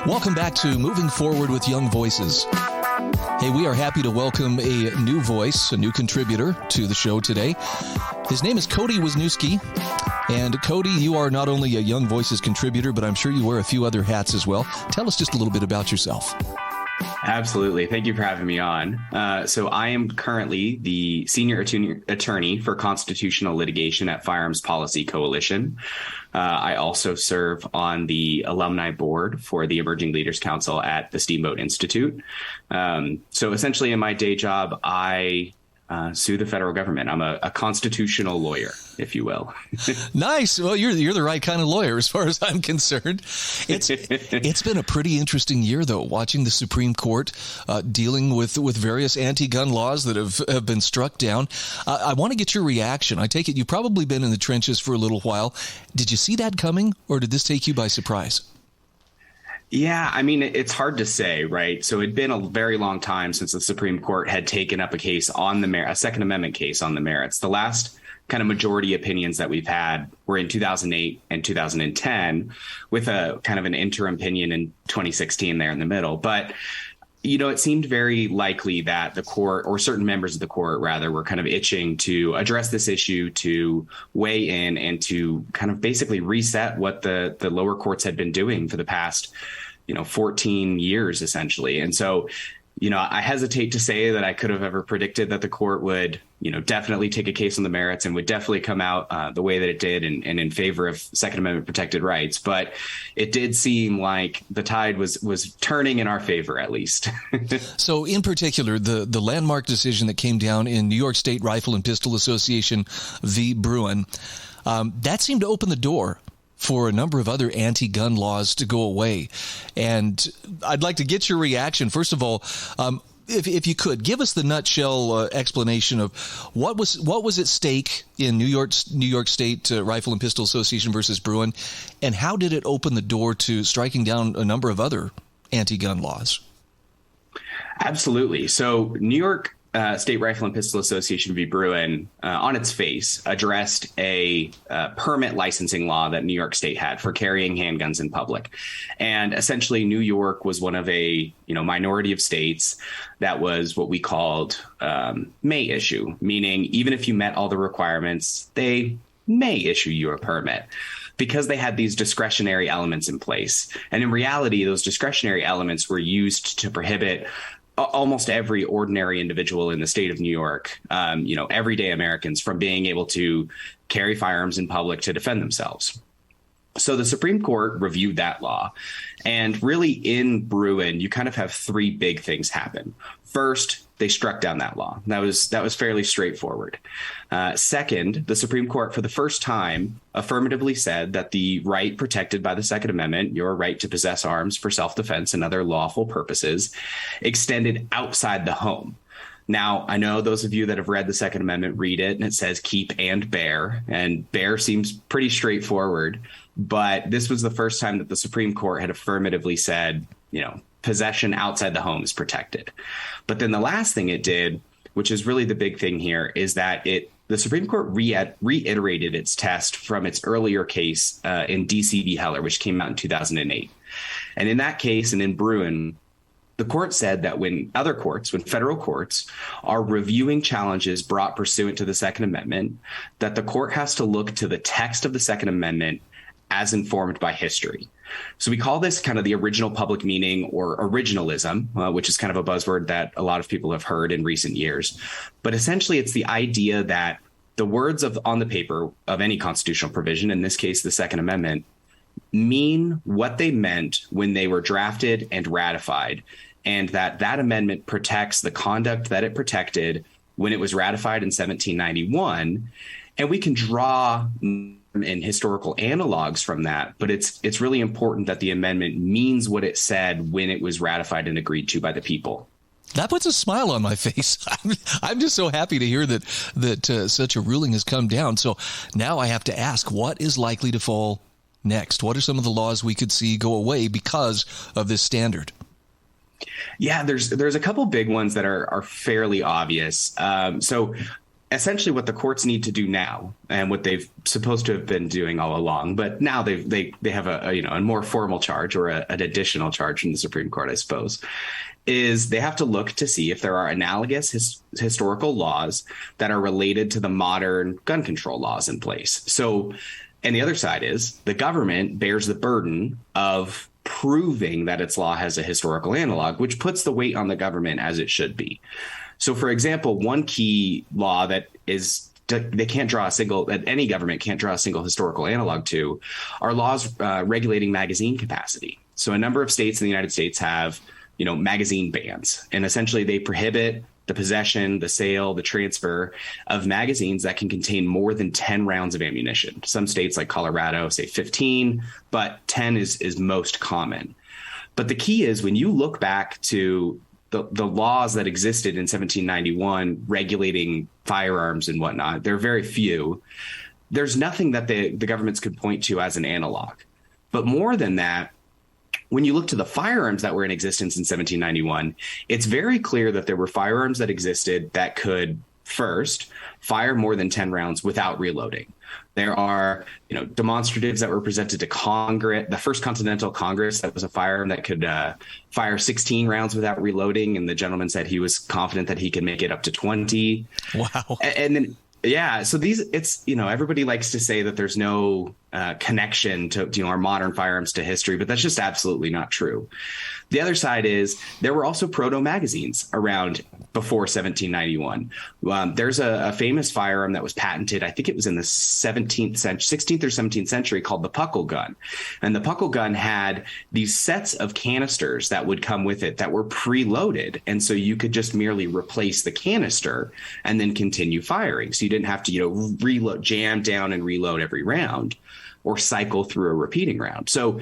Welcome back to Moving Forward with Young Voices. Hey, we are happy to welcome a new voice, a new contributor to the show today. His name is Cody Wisniewski. And Cody, you are not only a Young Voices contributor, but I'm sure you wear a few other hats as well. Tell us just a little bit about yourself. Absolutely. Thank you for having me on. So I am currently the senior attorney for constitutional litigation at Firearms Policy Coalition. I also serve on the alumni board for the Emerging Leaders Council at the Steamboat Institute. So essentially in my day job, I sue the federal government. I'm a constitutional lawyer, if you will. Nice. Well, you're the right kind of lawyer as far as I'm concerned. It's been a pretty interesting year, though, watching the Supreme Court dealing with various anti-gun laws that have been struck down. I want to get your reaction. I take it you've probably been in the trenches for a little while. Did you see that coming, or did this take you by surprise? Yeah, I mean, it's hard to say, right? So it'd been a very long time since the Supreme Court had taken up a case on a Second Amendment case on the merits. The last kind of majority opinions that we've had were in 2008 and 2010, with a kind of an interim opinion in 2016 there in the middle. But, you know, it seemed very likely that the court, or certain members of the court rather, were kind of itching to address this issue, to weigh in and to kind of basically reset what the lower courts had been doing for the past 14 years, essentially. And so, I hesitate to say that I could have ever predicted that the court would, definitely take a case on the merits and would definitely come out the way that it did and in favor of Second Amendment protected rights. But it did seem like the tide was turning in our favor, at least. So in particular, the landmark decision that came down in New York State Rifle and Pistol Association v. Bruin, that seemed to open the door for a number of other anti-gun laws to go away. And I'd like to get your reaction. First of all, if you could, give us the nutshell explanation of what was at stake in New York State Rifle and Pistol Association versus Bruin, and how did it open the door to striking down a number of other anti-gun laws? Absolutely. So New York State Rifle and Pistol Association v. Bruin, on its face, addressed a permit licensing law that New York State had for carrying handguns in public. And essentially, New York was one of a minority of states that was what we called may issue, meaning even if you met all the requirements, they may issue you a permit, because they had these discretionary elements in place. And in reality, those discretionary elements were used to prohibit almost every ordinary individual in the state of New York, everyday Americans, from being able to carry firearms in public to defend themselves. So the Supreme Court reviewed that law. And really in Bruin, you kind of have three big things happen. First, they struck down that law. That was fairly straightforward. Second, the Supreme Court, for the first time, affirmatively said that the right protected by the Second Amendment, your right to possess arms for self-defense and other lawful purposes, extended outside the home. Now, I know those of you that have read the Second Amendment read it, and it says keep and bear, and bear seems pretty straightforward. But this was the first time that the Supreme Court had affirmatively said, possession outside the home is protected. But then the last thing it did, which is really the big thing here, is that the Supreme Court reiterated its test from its earlier case in D.C. v. Heller, which came out in 2008. And in that case, and in Bruin, the court said that when federal courts are reviewing challenges brought pursuant to the Second Amendment, that the court has to look to the text of the Second Amendment as informed by history. So we call this kind of the original public meaning, or originalism, which is kind of a buzzword that a lot of people have heard in recent years. But essentially, it's the idea that the words on the paper of any constitutional provision, in this case, the Second Amendment, mean what they meant when they were drafted and ratified, and that amendment protects the conduct that it protected when it was ratified in 1791. And we can draw in historical analogs from that, but it's really important that the amendment means what it said when it was ratified and agreed to by the people. That puts a smile on my face. I'm just so happy to hear that such a ruling has come down. So now I have to ask, what is likely to fall next? What are some of the laws we could see go away because of this standard? Yeah, there's a couple big ones that are fairly obvious. So essentially what the courts need to do now, and what they've supposed to have been doing all along, but now they have a more formal charge, or an additional charge from the Supreme Court, I suppose, is they have to look to see if there are analogous historical laws that are related to the modern gun control laws in place. So, and the other side is the government bears the burden of proving that its law has a historical analog, which puts the weight on the government, as it should be. So, for example, one key law that any government can't draw a single historical analog to are laws regulating magazine capacity. So a number of states in the United States have, magazine bans, and essentially they prohibit the possession, the sale, the transfer of magazines that can contain more than 10 rounds of ammunition. Some states like Colorado say 15, but 10 is most common. But the key is, when you look back to the laws that existed in 1791 regulating firearms and whatnot, there are very few. There's nothing that the governments could point to as an analog. But more than that, when you look to the firearms that were in existence in 1791, it's very clear that there were firearms that existed that could, first, fire more than 10 rounds without reloading. There are, demonstratives that were presented to Congress, the First Continental Congress, that was a firearm that could fire 16 rounds without reloading. And the gentleman said he was confident that he could make it up to 20. Wow. And then, yeah, so everybody likes to say that there's no connection to our modern firearms to history, but that's just absolutely not true. The other side is there were also proto magazines around before 1791. There's a famous firearm that was patented, I think it was in the 16th or 17th century, called the Puckle Gun. And the Puckle Gun had these sets of canisters that would come with it that were preloaded. And so you could just merely replace the canister and then continue firing. So you didn't have to, reload, jam down and reload every round, or cycle through a repeating round. So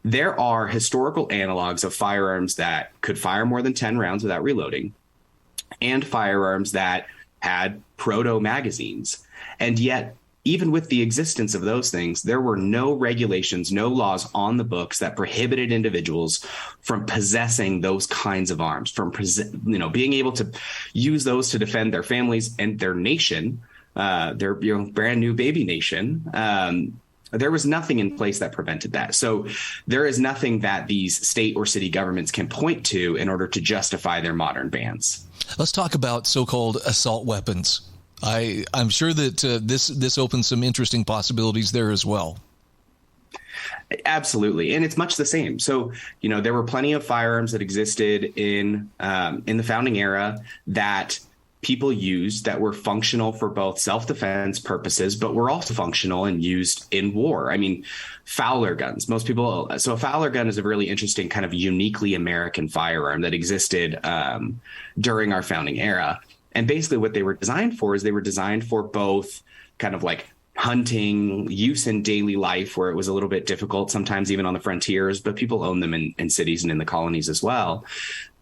there are historical analogs of firearms that could fire more than 10 rounds without reloading, and firearms that had proto magazines. And yet, even with the existence of those things, there were no regulations, no laws on the books that prohibited individuals from possessing those kinds of arms, from being able to use those to defend their families and their nation, their brand new baby nation. There was nothing in place that prevented that. So there is nothing that these state or city governments can point to in order to justify their modern bans. Let's talk about so-called assault weapons. I'm sure that this opens some interesting possibilities there as well. Absolutely. And it's much the same. So, there were plenty of firearms that existed in the founding era that people used that were functional for both self-defense purposes, but were also functional and used in war. I mean, Fowler guns. So a Fowler gun is a really interesting kind of uniquely American firearm that existed during our founding era. And basically what they were designed for is they were designed for both kind of like hunting, use in daily life, where it was a little bit difficult, sometimes even on the frontiers, but people owned them in cities and in the colonies as well.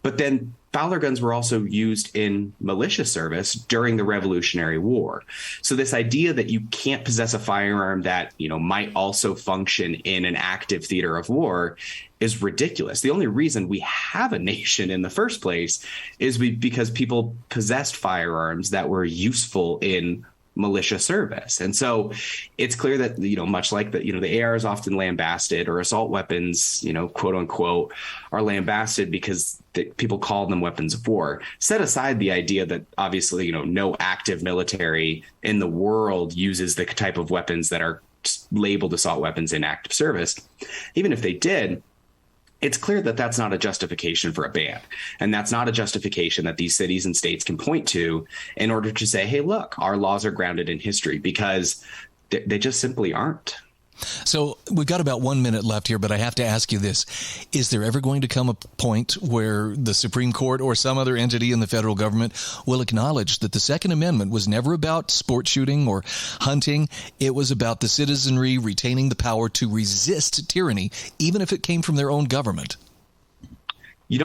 But then Fowler guns were also used in militia service during the Revolutionary War. So this idea that you can't possess a firearm that, might also function in an active theater of war is ridiculous. The only reason we have a nation in the first place is because people possessed firearms that were useful in militia service. And so it's clear that, much like the AR is often lambasted, or assault weapons, quote unquote, are lambasted because people call them weapons of war. Set aside the idea that obviously, no active military in the world uses the type of weapons that are labeled assault weapons in active service. Even if they did, it's clear that that's not a justification for a ban. And that's not a justification that these cities and states can point to in order to say, hey, look, our laws are grounded in history, because they just simply aren't. So we've got about 1 minute left here, but I have to ask you this. Is there ever going to come a point where the Supreme Court or some other entity in the federal government will acknowledge that the Second Amendment was never about sport shooting or hunting? It was about the citizenry retaining the power to resist tyranny, even if it came from their own government.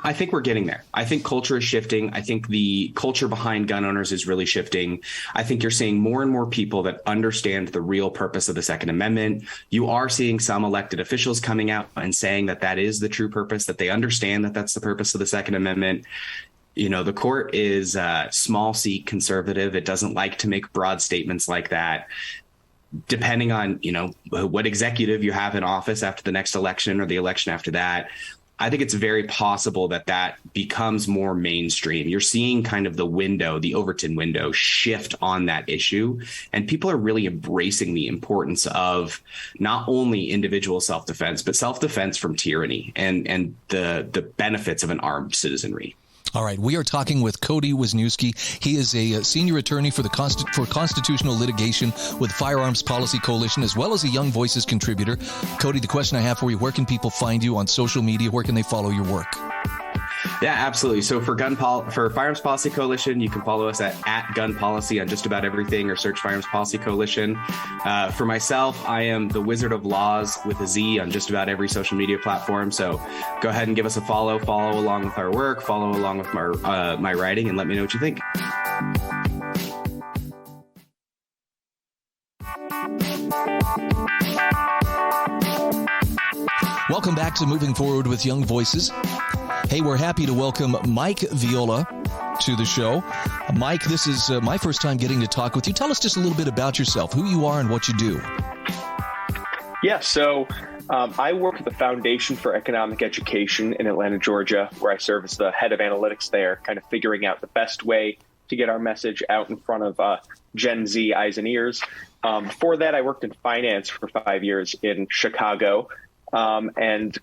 I think we're getting there. I think culture is shifting. I think the culture behind gun owners is really shifting. I think you're seeing more and more people that understand the real purpose of the Second Amendment. You are seeing some elected officials coming out and saying that that is the true purpose, that they understand that that's the purpose of the Second Amendment. the court is small C conservative. It doesn't like to make broad statements like that. Depending on, what executive you have in office after the next election or the election after that, I think it's very possible that becomes more mainstream. You're seeing kind of the Overton window shift on that issue. And people are really embracing the importance of not only individual self-defense, but self-defense from tyranny and the benefits of an armed citizenry. All right, we are talking with Cody Wisniewski. He is a senior attorney for constitutional litigation with Firearms Policy Coalition, as well as a Young Voices contributor. Cody, the question I have for you, where can people find you on social media? Where can they follow your work? Yeah, absolutely. So for Firearms Policy Coalition, you can follow us at Gun Policy on just about everything, or search Firearms Policy Coalition. For myself, I am the Wizard of Laws with a Z on just about every social media platform. So go ahead and give us a follow along with our work, follow along with my writing, and let me know what you think. Welcome back to Moving Forward with Young Voices. Hey, we're happy to welcome Mike Viola to the show. Mike, this is my first time getting to talk with you. Tell us just a little bit about yourself, who you are and what you do. Yeah, so I work at the Foundation for Economic Education in Atlanta, Georgia, where I serve as the head of analytics there, kind of figuring out the best way to get our message out in front of Gen Z eyes and ears. Before that, I worked in finance for 5 years in Chicago. And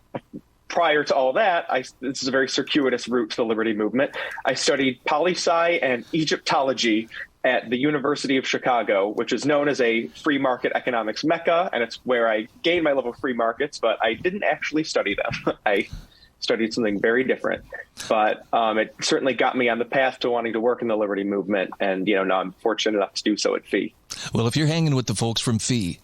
prior to all that, this is a very circuitous route to the liberty movement. I studied poli-sci and Egyptology at the University of Chicago, which is known as a free market economics mecca, and it's where I gained my love of free markets, but I didn't actually study them. I studied something very different, but it certainly got me on the path to wanting to work in the liberty movement, and now I'm fortunate enough to do so at FEE. Well, if you're hanging with the folks from FEE,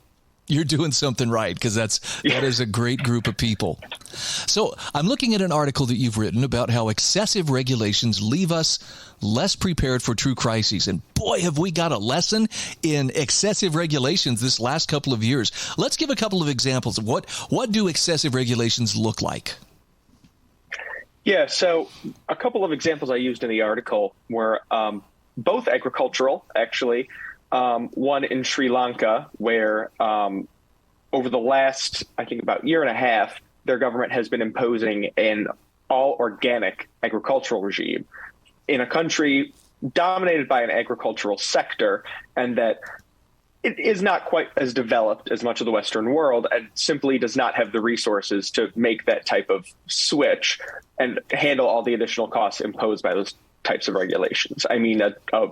you're doing something right, because that is a great group of people. So I'm looking at an article that you've written about how excessive regulations leave us less prepared for true crises. And boy, have we got a lesson in excessive regulations this last couple of years. Let's give a couple of examples of what do excessive regulations look like? Yeah, so a couple of examples I used in the article were both agricultural, actually. One in Sri Lanka, where over the last, I think, about year and a half, their government has been imposing an all-organic agricultural regime in a country dominated by an agricultural sector, and that it is not quite as developed as much of the Western world and simply does not have the resources to make that type of switch and handle all the additional costs imposed by those types of regulations. I mean, a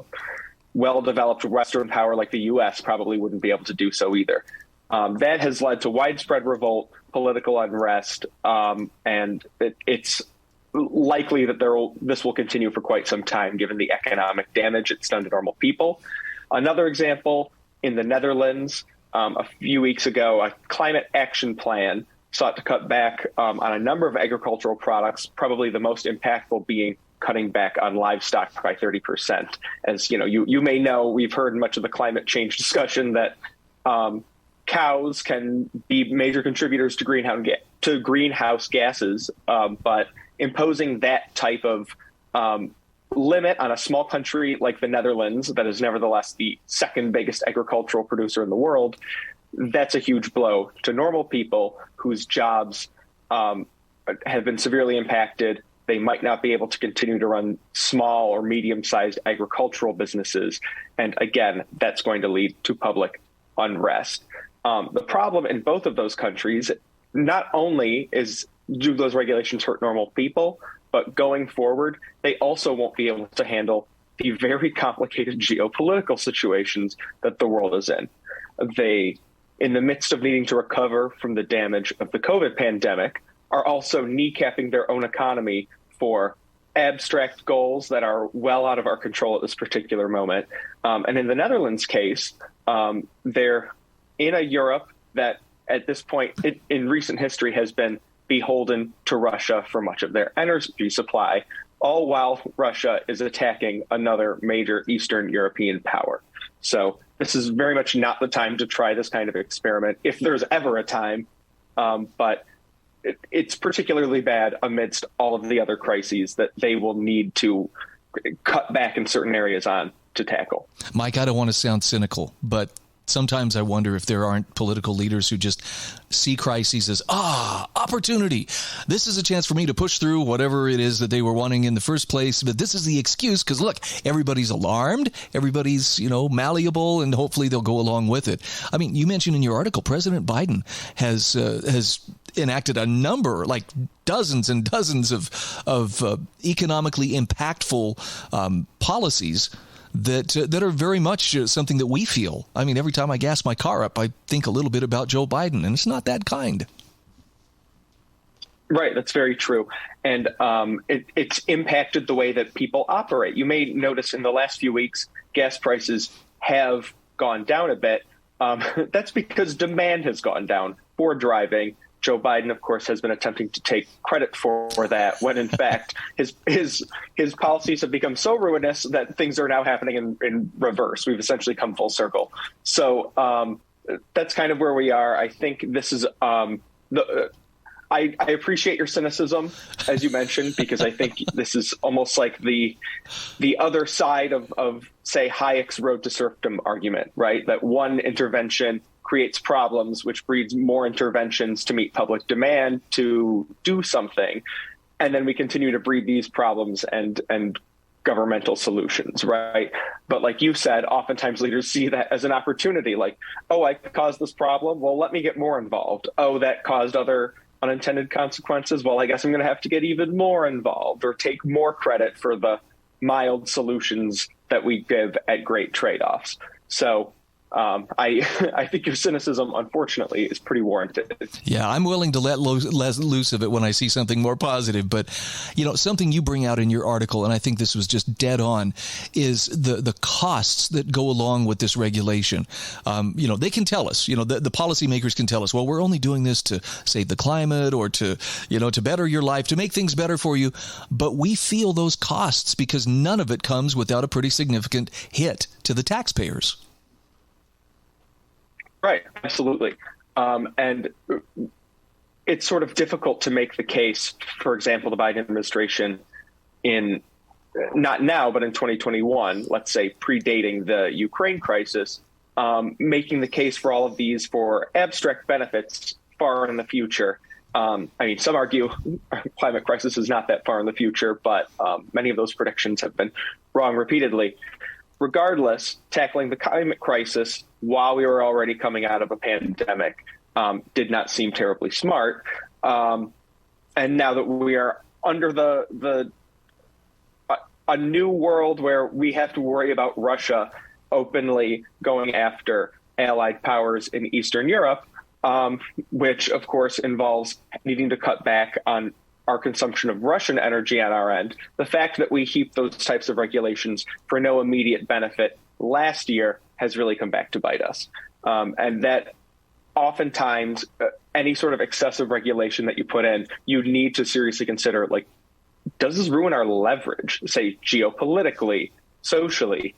well-developed Western power like the U.S. probably wouldn't be able to do so either. That has led to widespread revolt, political unrest, and it's likely that this will continue for quite some time, given the economic damage it's done to normal people. Another example, in the Netherlands, a few weeks ago, a climate action plan sought to cut back on a number of agricultural products, probably the most impactful being cutting back on livestock by 30%. As you may know, we've heard much of the climate change discussion that cows can be major contributors to greenhouse gases, but imposing that type of limit on a small country like the Netherlands, that is nevertheless the second biggest agricultural producer in the world, that's a huge blow to normal people whose jobs have been severely impacted. They might not be able to continue to run small or medium-sized agricultural businesses. And again, that's going to lead to public unrest. The problem in both of those countries, not only do those regulations hurt normal people, but going forward, they also won't be able to handle the very complicated geopolitical situations that the world is in. They, in the midst of needing to recover from the damage of the COVID pandemic, are also kneecapping their own economy for abstract goals that are well out of our control at this particular moment. And in the Netherlands case, they're in a Europe that at this point in recent history has been beholden to Russia for much of their energy supply, all while Russia is attacking another major Eastern European power. So this is very much not the time to try this kind of experiment, if there's ever a time. But it's particularly bad amidst all of the other crises that they will need to cut back in certain areas on to tackle. Mike, I don't want to sound cynical, but sometimes I wonder if there aren't political leaders who just see crises as, opportunity. This is a chance for me to push through whatever it is that they were wanting in the first place. But this is the excuse because, look, everybody's alarmed. Everybody's, malleable, and hopefully they'll go along with it. I mean, you mentioned in your article, President Biden has enacted a number, like dozens and dozens of economically impactful policies that are very much something that we feel. I mean, every time I gas my car up, I think a little bit about Joe Biden, and it's not that kind. Right, that's very true. And it's impacted the way that people operate. You may notice in the last few weeks, gas prices have gone down a bit. That's because demand has gone down for driving. Joe Biden, of course, has been attempting to take credit for that when, in fact, his policies have become so ruinous that things are now happening in reverse. We've essentially come full circle. So that's kind of where we are. I think this is I appreciate your cynicism, as you mentioned, because I think this is almost like the other side of say, Hayek's road to serfdom argument, right? That one intervention creates problems, which breeds more interventions to meet public demand to do something. And then we continue to breed these problems and governmental solutions, right? But like you said, oftentimes leaders see that as an opportunity, like, oh, I caused this problem. Well, let me get more involved. Oh, that caused other unintended consequences. Well, I guess I'm going to have to get even more involved or take more credit for the mild solutions that we give at great trade-offs. So I think your cynicism, unfortunately, is pretty warranted. Yeah, I'm willing to let loose of it when I see something more positive. But, something you bring out in your article, and I think this was just dead on, is the costs that go along with this regulation. They can tell us, the policymakers can tell us, well, we're only doing this to save the climate or to better your life, to make things better for you. But we feel those costs because none of it comes without a pretty significant hit to the taxpayers. Right, absolutely. And it's sort of difficult to make the case, for example, the Biden administration in, not now, but in 2021, let's say predating the Ukraine crisis, making the case for all of these for abstract benefits far in the future. Some argue climate crisis is not that far in the future, but many of those predictions have been wrong repeatedly. Regardless, tackling the climate crisis while we were already coming out of a pandemic did not seem terribly smart. And now that we are under a new world where we have to worry about Russia openly going after allied powers in Eastern Europe, which, of course, involves needing to cut back on our consumption of Russian energy on our end, the fact that we heaped those types of regulations for no immediate benefit last year has really come back to bite us. And that oftentimes any sort of excessive regulation that you put in, you need to seriously consider, like, does this ruin our leverage, say, geopolitically, socially,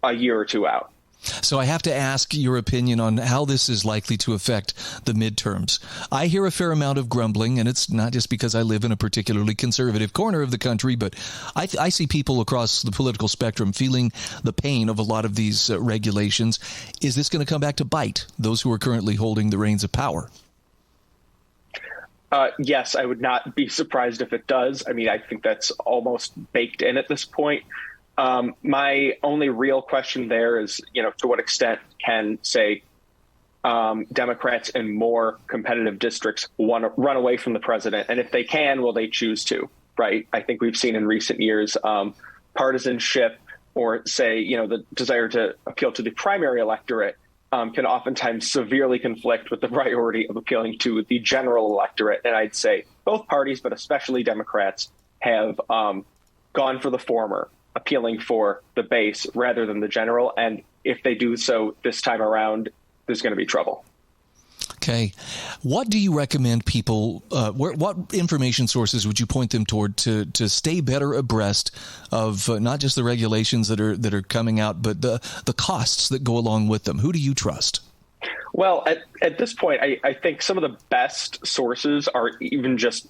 a year or two out? So I have to ask your opinion on how this is likely to affect the midterms. I hear a fair amount of grumbling, and it's not just because I live in a particularly conservative corner of the country, but I see people across the political spectrum feeling the pain of a lot of these regulations. Is this going to come back to bite those who are currently holding the reins of power? Yes, I would not be surprised if it does. I mean, I think that's almost baked in at this point. My only real question there is, to what extent can, say, Democrats in more competitive districts want to run away from the president? And if they can, will they choose to? Right. I think we've seen in recent years partisanship or, say, the desire to appeal to the primary electorate can oftentimes severely conflict with the priority of appealing to the general electorate. And I'd say both parties, but especially Democrats, have gone for the former, appealing for the base rather than the general. And if they do so this time around, there's going to be trouble. Okay. What do you recommend people, what information sources would you point them toward to stay better abreast of not just the regulations that are coming out, but the costs that go along with them? Who do you trust? Well, at this point, I think some of the best sources are even just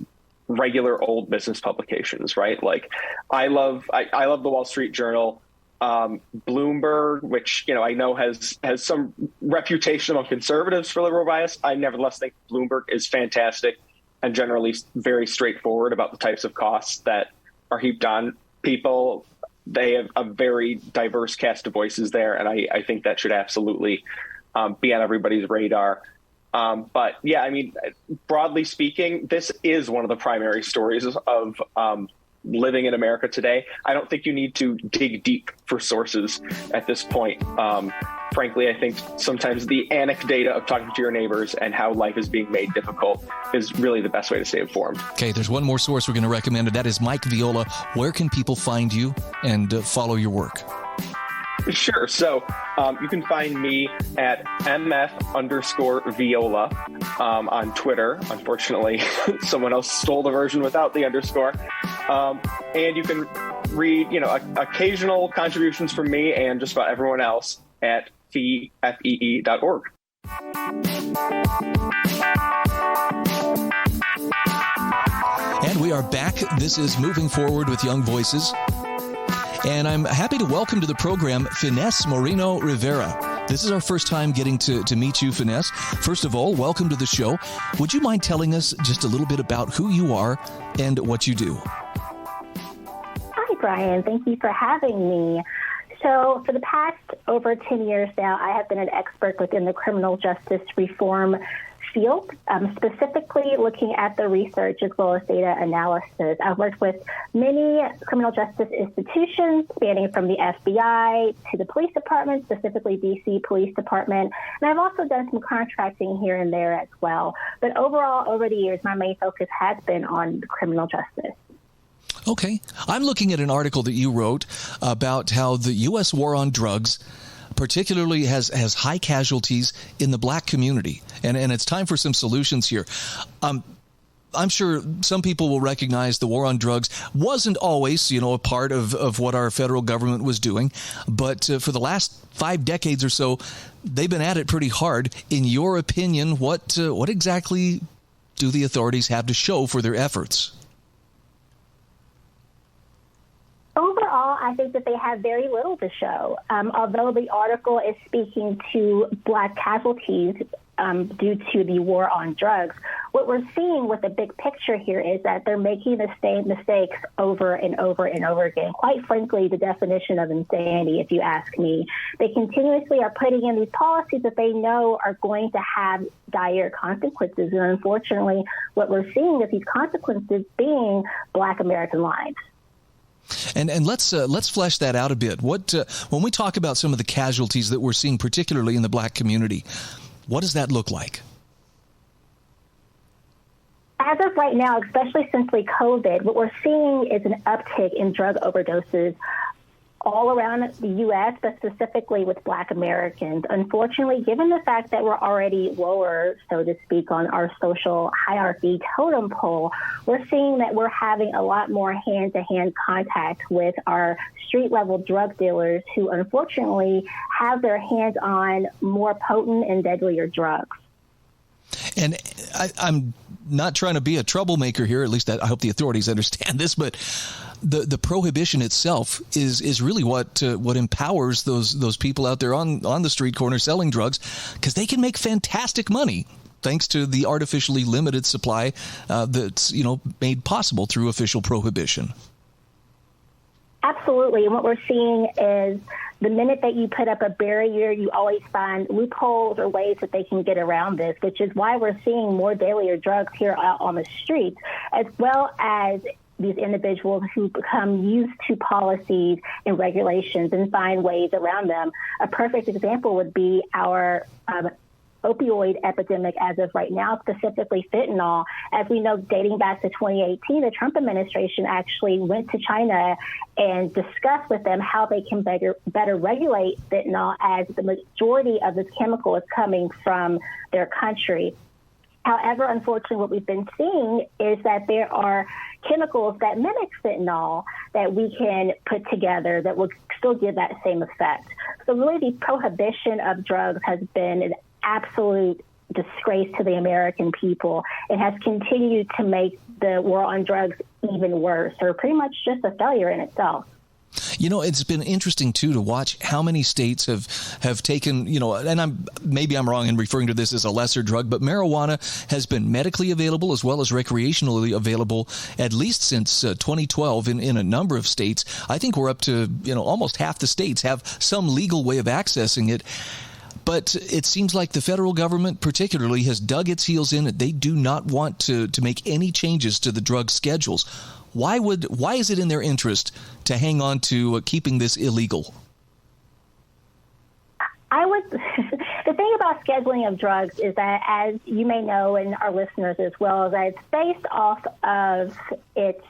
regular old business publications, right? Like I love the Wall Street Journal, Bloomberg, which, I know has some reputation among conservatives for liberal bias. I nevertheless think Bloomberg is fantastic and generally very straightforward about the types of costs that are heaped on people. They have a very diverse cast of voices there, and I think that should absolutely be on everybody's radar. But yeah, I mean, broadly speaking, this is one of the primary stories of living in America today. I don't think you need to dig deep for sources at this point. Frankly, I think sometimes the anecdata of talking to your neighbors and how life is being made difficult is really the best way to stay informed. Okay, there's one more source we're going to recommend, and that is Mike Viola. Where can people find you and follow your work? Sure. So you can find me at MF_Viola on Twitter. Unfortunately, someone else stole the version without the underscore. And you can read, occasional contributions from me and just about everyone else at FEE.org. And we are back. This is Moving Forward with Young Voices. And I'm happy to welcome to the program Finesse Moreno-Rivera. This is our first time getting to meet you, Finesse. First of all, welcome to the show. Would you mind telling us just a little bit about who you are and what you do? Hi, Brian. Thank you for having me. So for the past over 10 years now, I have been an expert within the criminal justice reform field, specifically looking at the research as well as data analysis. I've worked with many criminal justice institutions, spanning from the FBI to the police department, specifically DC Police Department. And I've also done some contracting here and there as well. But overall, over the years, my main focus has been on criminal justice. Okay. I'm looking at an article that you wrote about how the U.S. war on drugs particularly has high casualties in the black community. And it's time for some solutions here. I'm sure some people will recognize the war on drugs wasn't always, a part of what our federal government was doing. But for the last 5 decades or so, they've been at it pretty hard. In your opinion, what exactly do the authorities have to show for their efforts? Overall, I think that they have very little to show. Although the article is speaking to black casualties due to the war on drugs, what we're seeing with the big picture here is that they're making the same mistakes over and over and over again. Quite frankly, the definition of insanity, if you ask me. They continuously are putting in these policies that they know are going to have dire consequences. And unfortunately, what we're seeing is these consequences being black American lives. And let's flesh that out a bit. When we talk about some of the casualties that we're seeing, particularly in the black community, what does that look like? As of right now, especially since COVID, what we're seeing is an uptick in drug overdoses all around the U.S., but specifically with black Americans. Unfortunately, given the fact that we're already lower, so to speak, on our social hierarchy totem pole, we're seeing that we're having a lot more hand-to-hand contact with our street-level drug dealers who unfortunately have their hands on more potent and deadlier drugs. And I'm not trying to be a troublemaker here, at least I hope the authorities understand this, but the prohibition itself is really what empowers those people out there on the street corner selling drugs, because they can make fantastic money thanks to the artificially limited supply that's made possible through official prohibition. Absolutely. And what we're seeing is the minute that you put up a barrier, you always find loopholes or ways that they can get around this, which is why we're seeing more deadlier drugs here out on the streets, as well as these individuals who become used to policies and regulations and find ways around them. A perfect example would be our opioid epidemic as of right now, specifically fentanyl. As we know, dating back to 2018, the Trump administration actually went to China and discussed with them how they can better regulate fentanyl, as the majority of this chemical is coming from their country. However, unfortunately, what we've been seeing is that there are chemicals that mimic fentanyl that we can put together that will still give that same effect. So really, the prohibition of drugs has been an absolute disgrace to the American people. It has continued to make the war on drugs even worse, or pretty much just a failure in itself. You know, it's been interesting, too, to watch how many states have taken, you know, and maybe I'm wrong in referring to this as a lesser drug, but marijuana has been medically available as well as recreationally available at least since 2012 in a number of states. I think we're up to, you know, almost half the states have some legal way of accessing it. But it seems like the federal government particularly has dug its heels in. They do not want to make any changes to the drug schedules. Why is it in their interest to hang on to keeping this illegal? The thing about scheduling of drugs is that, as you may know, and our listeners as well, is that it's based off of its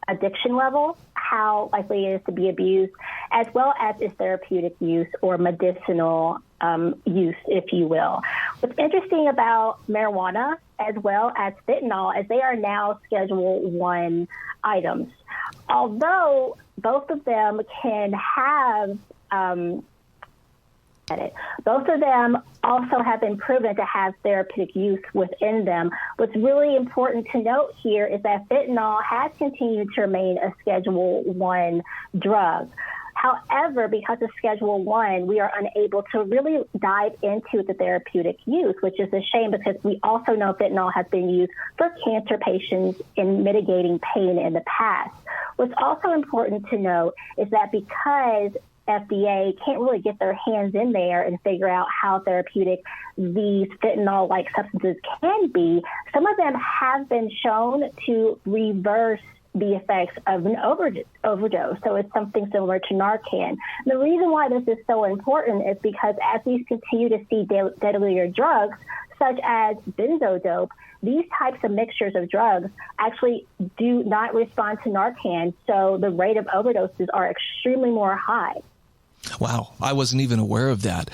addiction level, how likely it is to be abused, as well as its therapeutic use or medicinal use, if you will. What's interesting about marijuana as well as fentanyl is they are now Schedule I items. Although both of them can have both of them also have been proven to have therapeutic use within them. What's really important to note here is that fentanyl has continued to remain a Schedule I drug. However, because of Schedule I, we are unable to really dive into the therapeutic use, which is a shame because we also know fentanyl has been used for cancer patients in mitigating pain in the past. What's also important to note is that because FDA can't really get their hands in there and figure out how therapeutic these fentanyl-like substances can be, some of them have been shown to reverse the effects of an overdose. So it's something similar to Narcan. The reason why this is so important is because as we continue to see deadlier drugs, such as benzodope, these types of mixtures of drugs actually do not respond to Narcan, so the rate of overdoses are extremely more high. Wow, I wasn't even aware of that.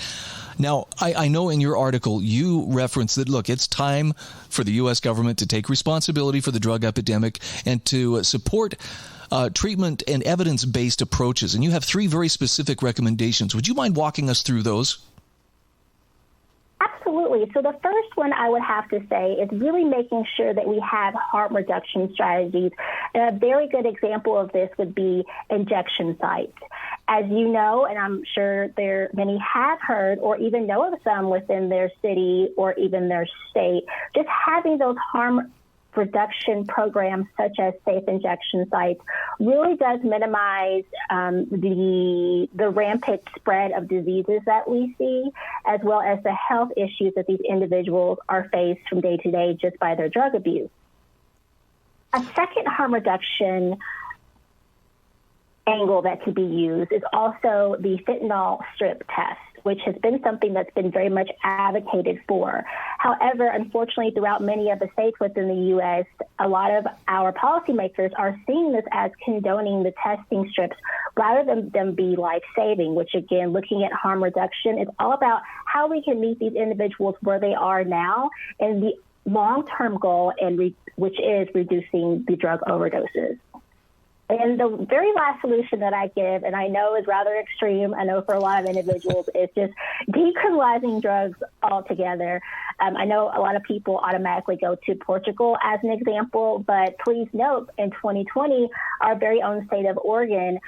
Now, I know in your article you reference that, look, it's time for the U.S. government to take responsibility for the drug epidemic and to support treatment and evidence-based approaches. And you have 3 very specific recommendations. Would you mind walking us through those? Absolutely. So the first one I would have to say is really making sure that we have harm reduction strategies. And a very good example of this would be injection sites. As you know, and I'm sure many have heard or even know of some within their city or even their state, just having those harm reduction programs such as safe injection sites really does minimize the rampant spread of diseases that we see, as well as the health issues that these individuals are faced from day to day just by their drug abuse. A second harm reduction angle that could be used is also the fentanyl strip test, which has been something that's been very much advocated for. However, unfortunately, throughout many of the states within the U.S., a lot of our policymakers are seeing this as condoning the testing strips rather than them be life-saving, which, again, looking at harm reduction is all about how we can meet these individuals where they are now and the long-term goal, which is reducing the drug overdoses. And the very last solution that I give, and I know is rather extreme, I know for a lot of individuals, is just decriminalizing drugs altogether. I know a lot of people automatically go to Portugal as an example, but please note in 2020, our very own state of Oregon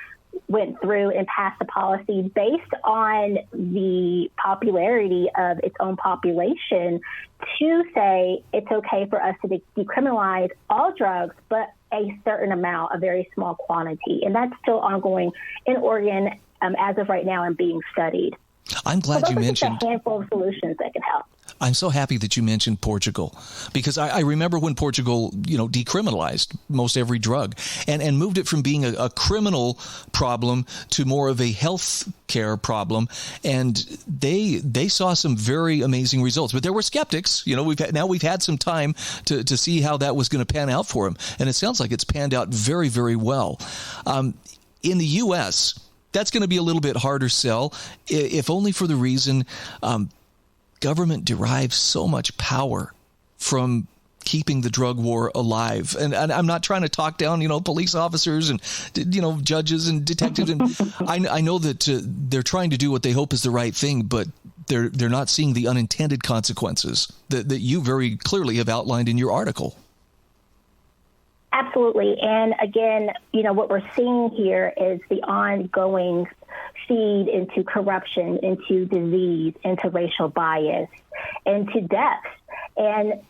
went through and passed a policy based on the popularity of its own population to say it's okay for us to decriminalize all drugs, but a certain amount, a very small quantity. And that's still ongoing in Oregon as of right now and being studied. I'm glad you mentioned a handful of solutions that can help. I'm so happy that you mentioned Portugal, because I remember when Portugal, decriminalized most every drug and moved it from being a criminal problem to more of a health care problem. And they saw some very amazing results. But there were skeptics. We've had some time to see how that was going to pan out for them. And it sounds like it's panned out very, very well. In the U.S., that's going to be a little bit harder sell, if only for the reason government derives so much power from keeping the drug war alive. And I'm not trying to talk down, police officers and, judges and detectives. And I know that they're trying to do what they hope is the right thing, but they're not seeing the unintended consequences that you very clearly have outlined in your article. Absolutely. And again, what we're seeing here is the ongoing feed into corruption, into disease, into racial bias, into deaths. And,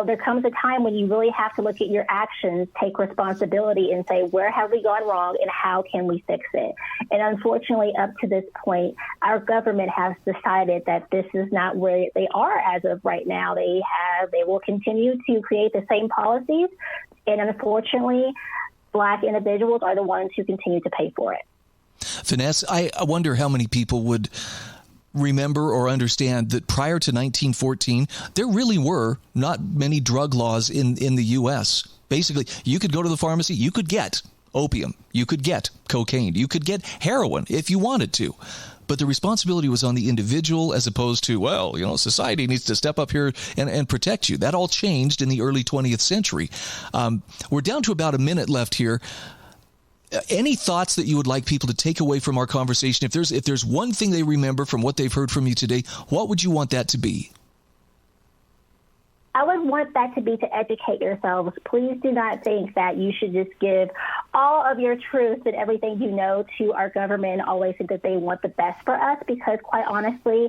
there comes a time when you really have to look at your actions, take responsibility, and say, where have we gone wrong and how can we fix it? And unfortunately, up to this point, our government has decided that this is not where they are as of right now. They will continue to create the same policies. And unfortunately, Black individuals are the ones who continue to pay for it. Finesse, I wonder how many people would remember or understand that prior to 1914, there really were not many drug laws in the U.S. Basically, you could go to the pharmacy, you could get opium, you could get cocaine, you could get heroin if you wanted to. But the responsibility was on the individual as opposed to, society needs to step up here and protect you. That all changed in the early 20th century. We're down to about a minute left here. Any thoughts that you would like people to take away from our conversation? If there's one thing they remember from what they've heard from you today, what would you want that to be? I would want that to be to educate yourselves. Please do not think that you should just give all of your truth and everything you know to our government and always think that they want the best for us, because quite honestly,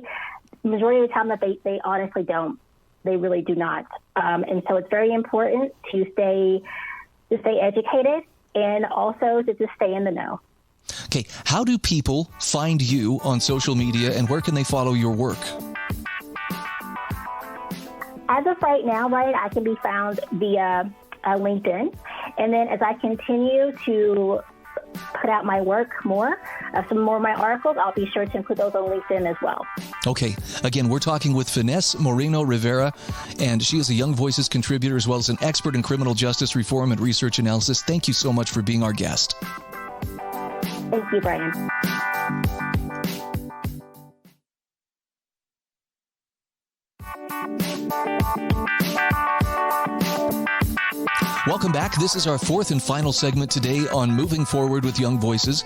the majority of the time that they honestly don't. They really do not. And so it's very important to stay educated and also to just stay in the know. Okay. How do people find you on social media, and where can they follow your work? As of right now, Ryan, I can be found via LinkedIn. And then as I continue to put out my work more, some more of my articles, I'll be sure to include those on LinkedIn as well. Okay. Again, we're talking with Finesse Moreno-Rivera, and she is a Young Voices contributor as well as an expert in criminal justice reform and research analysis. Thank you so much for being our guest. Thank you, Brian. Welcome back. This is our fourth and final segment today on Moving Forward with Young Voices.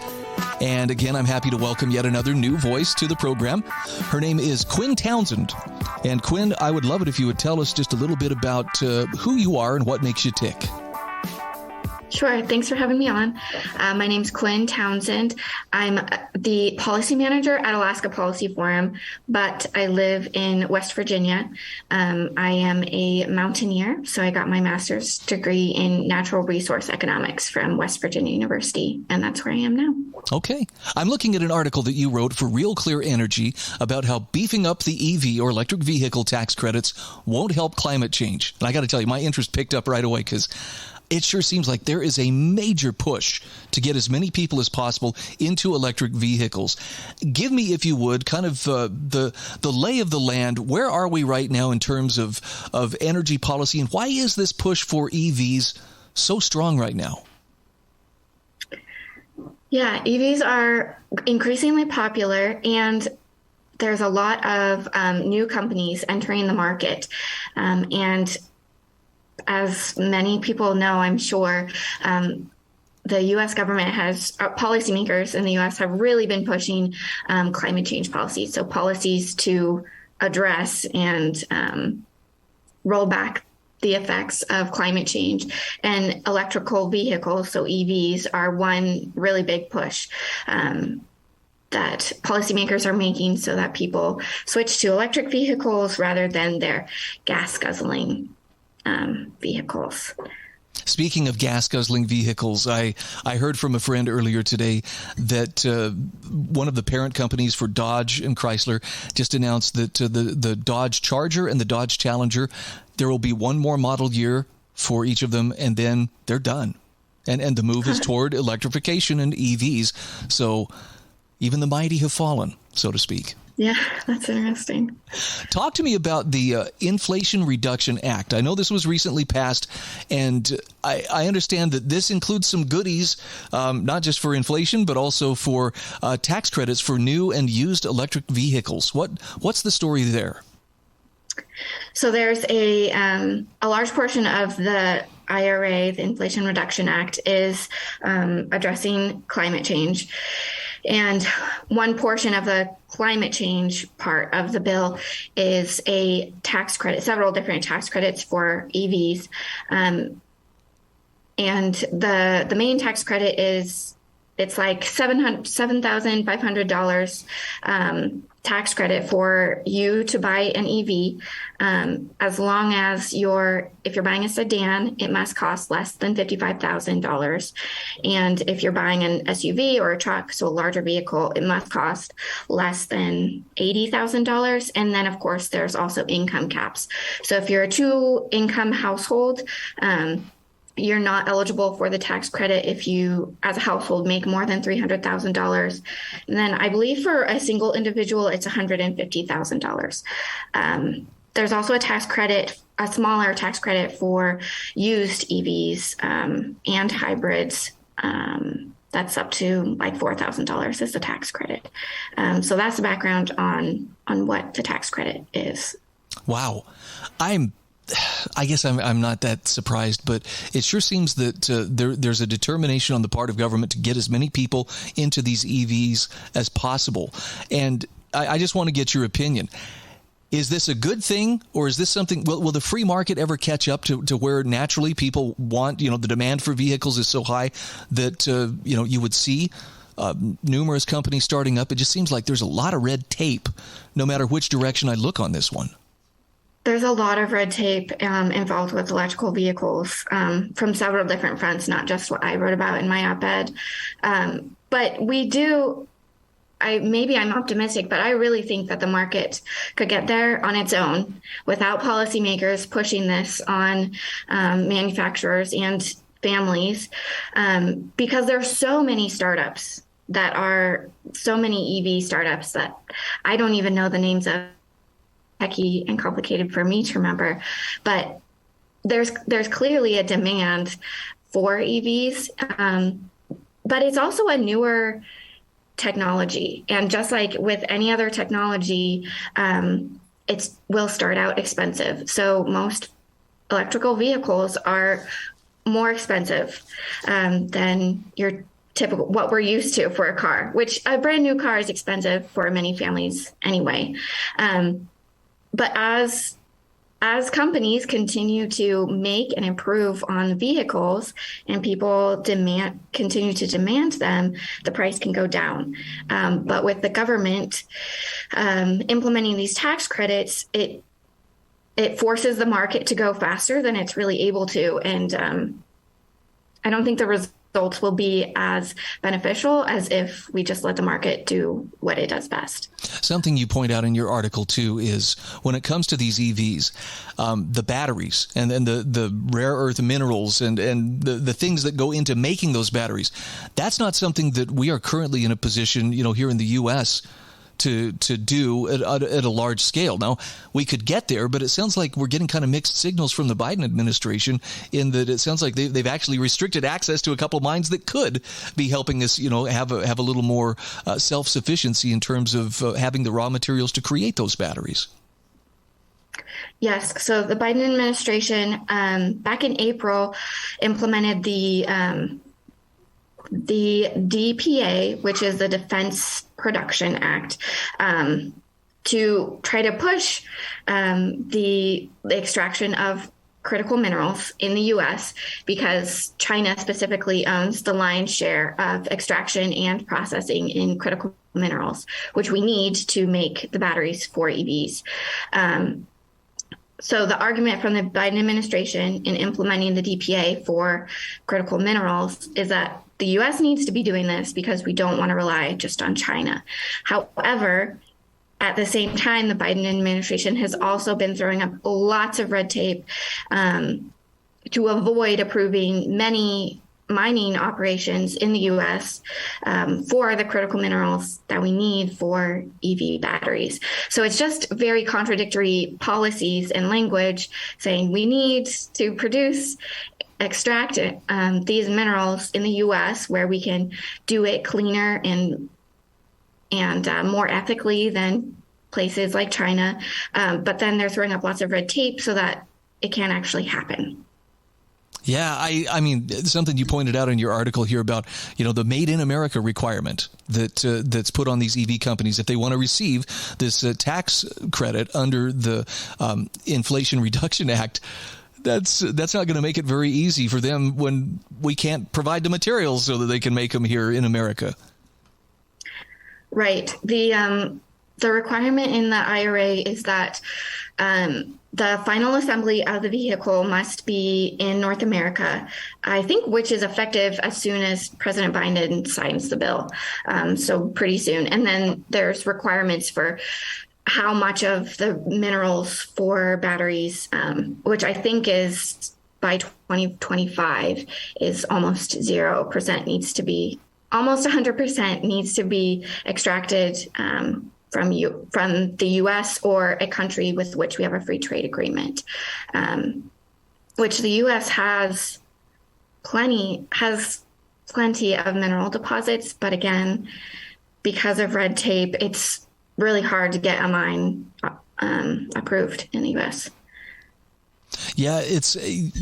And again, I'm happy to welcome yet another new voice to the program. Her name is Quinn Townsend. And Quinn, I would love it if you would tell us just a little bit about who you are and what makes you tick. Sure. Thanks for having me on. My name's Quinn Townsend. I'm the policy manager at Alaska Policy Forum, but I live in West Virginia. I am a mountaineer, so I got my master's degree in natural resource economics from West Virginia University, and that's where I am now. Okay. I'm looking at an article that you wrote for Real Clear Energy about how beefing up the EV or electric vehicle tax credits won't help climate change. And I got to tell you, my interest picked up right away because it sure seems like there is a major push to get as many people as possible into electric vehicles. Give me, if you would, kind of the lay of the land. Where are we right now in terms of energy policy, and why is this push for EVs so strong right now? Yeah, EVs are increasingly popular, and there's a lot of new companies entering the market. And as many people know, I'm sure, the U.S. government has, policymakers in the U.S. have really been pushing climate change policies. So policies to address and roll back the effects of climate change. And electrical vehicles, so EVs, are one really big push that policymakers are making so that people switch to electric vehicles rather than their gas guzzling vehicles. Speaking of gas-guzzling vehicles, I heard from a friend earlier today that one of the parent companies for Dodge and Chrysler just announced that the Dodge Charger and the Dodge Challenger, there will be one more model year for each of them, and then they're done. And the move is toward electrification and EVs. So even the mighty have fallen, so to speak. Yeah, that's interesting. Talk to me about the Inflation Reduction Act. I know this was recently passed, and I understand that this includes some goodies, not just for inflation, but also for tax credits for new and used electric vehicles. What's the story there? So there's a large portion of the IRA, the Inflation Reduction Act, is addressing climate change. And one portion of the climate change part of the bill is a tax credit, several different tax credits for EVs. And the main tax credit is, it's like $7,500 tax credit for you to buy an EV, as long as if you're buying a sedan, it must cost less than $55,000. And if you're buying an SUV or a truck, so a larger vehicle, it must cost less than $80,000. And then, of course, there's also income caps. So if you're a 2-income household, you're not eligible for the tax credit if you, as a household, make more than $300,000. And then I believe for a single individual, it's $150,000. There's also a tax credit, a smaller tax credit for used EVs and hybrids. That's up to like $4,000 is the tax credit. So that's the background on what the tax credit is. Wow. I guess I'm not that surprised, but it sure seems that there's a determination on the part of government to get as many people into these EVs as possible. And I just want to get your opinion. Is this a good thing, or is this something, will the free market ever catch up to where naturally people want, the demand for vehicles is so high that, you would see numerous companies starting up? It just seems like there's a lot of red tape, no matter which direction I look on this one. There's a lot of red tape involved with electrical vehicles from several different fronts, not just what I wrote about in my op-ed. But maybe I'm optimistic, but I really think that the market could get there on its own without policymakers pushing this on manufacturers and families, because there are so many startups so many EV startups that I don't even know the names of. Techy and complicated for me to remember, but there's clearly a demand for EVs, but it's also a newer technology, and just like with any other technology, it will start out expensive. So most electrical vehicles are more expensive than your typical what we're used to for a car, which a brand new car is expensive for many families anyway. But as companies continue to make and improve on vehicles and people continue to demand them, the price can go down. But with the government implementing these tax credits, it forces the market to go faster than it's really able to. And I don't think the results will be as beneficial as if we just let the market do what it does best. Something you point out in your article, too, is when it comes to these EVs, the batteries and then the rare earth minerals and the things that go into making those batteries, that's not something that we are currently in a position, here in the U.S., to do at a large scale. Now, we could get there, but it sounds like we're getting kind of mixed signals from the Biden administration in that it sounds like they've actually restricted access to a couple of mines that could be helping us, have a little more self-sufficiency in terms of having the raw materials to create those batteries. Yes. So the Biden administration back in April implemented the DPA, which is the Defense Production Act, to try to push the extraction of critical minerals in the U.S. because China specifically owns the lion's share of extraction and processing in critical minerals, which we need to make the batteries for EVs. So the argument from the Biden administration in implementing the DPA for critical minerals is that the U.S. needs to be doing this because we don't want to rely just on China. However, at the same time, the Biden administration has also been throwing up lots of red tape to avoid approving many mining operations in the U.S. For the critical minerals that we need for EV batteries. So it's just very contradictory policies and language saying we need to extract these minerals in the U.S. where we can do it cleaner and more ethically than places like China. But then they're throwing up lots of red tape so that it can't actually happen. Yeah, I mean, something you pointed out in your article here about, the Made in America requirement that's put on these EV companies if they want to receive this tax credit under the Inflation Reduction Act. That's not going to make it very easy for them when we can't provide the materials so that they can make them here in America. Right. The requirement in the IRA is that the final assembly of the vehicle must be in North America, I think, which is effective as soon as President Biden signs the bill. So pretty soon. And then there's requirements for how much of the minerals for batteries, which I think is by 2025 is almost 0% needs to be, almost 100% needs to be extracted from the U.S. or a country with which we have a free trade agreement, which the U.S. has plenty of mineral deposits. But again, because of red tape, it's really hard to get a mine approved in the U.S. Yeah, it's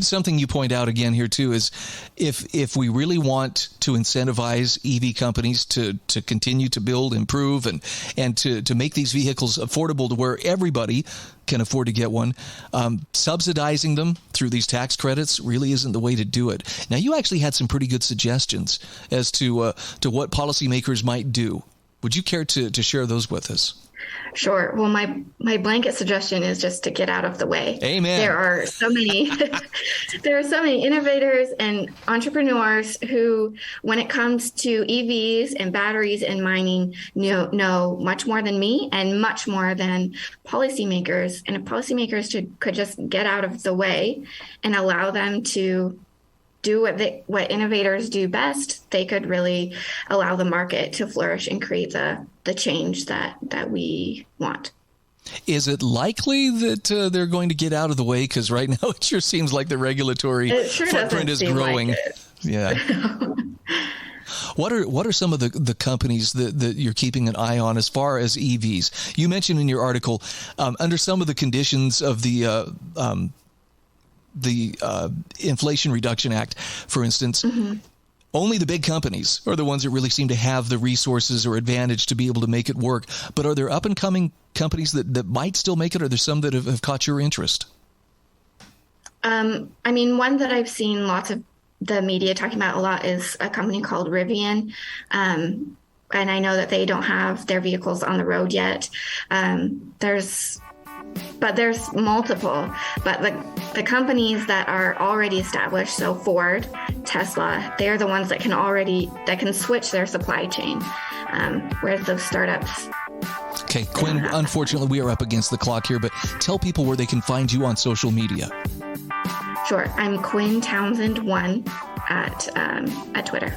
something you point out again here too is if we really want to incentivize EV companies to continue to build, improve, and to make these vehicles affordable to where everybody can afford to get one, subsidizing them through these tax credits really isn't the way to do it. Now, you actually had some pretty good suggestions as to what policymakers might do. Would you care to share those with us? Sure. Well, my blanket suggestion is just to get out of the way. Amen. There are so many innovators and entrepreneurs who, when it comes to EVs and batteries and mining, know much more than me and much more than policymakers. And if policymakers could just get out of the way and allow them to do what innovators do best, they could really allow the market to flourish and create the change that we want. Is it likely that they're going to get out of the way? Because right now it sure seems like the regulatory footprint is growing. Like yeah. What are some of the companies that you're keeping an eye on as far as EVs? You mentioned in your article, under some of the conditions of the Inflation Reduction Act, for instance, only the big companies are the ones that really seem to have the resources or advantage to be able to make it work. But are there up-and-coming companies that might still make it? Or are there some that have caught your interest? I mean, one that I've seen lots of the media talking about a lot is a company called Rivian. And I know that they don't have their vehicles on the road yet. There's multiple, but the companies that are already established, so Ford, Tesla, they're the ones that can switch their supply chain, whereas those startups. Okay, Quinn, unfortunately we are up against the clock here, but tell people where they can find you on social media. Sure. I'm Quinn Townsend 1 at Twitter.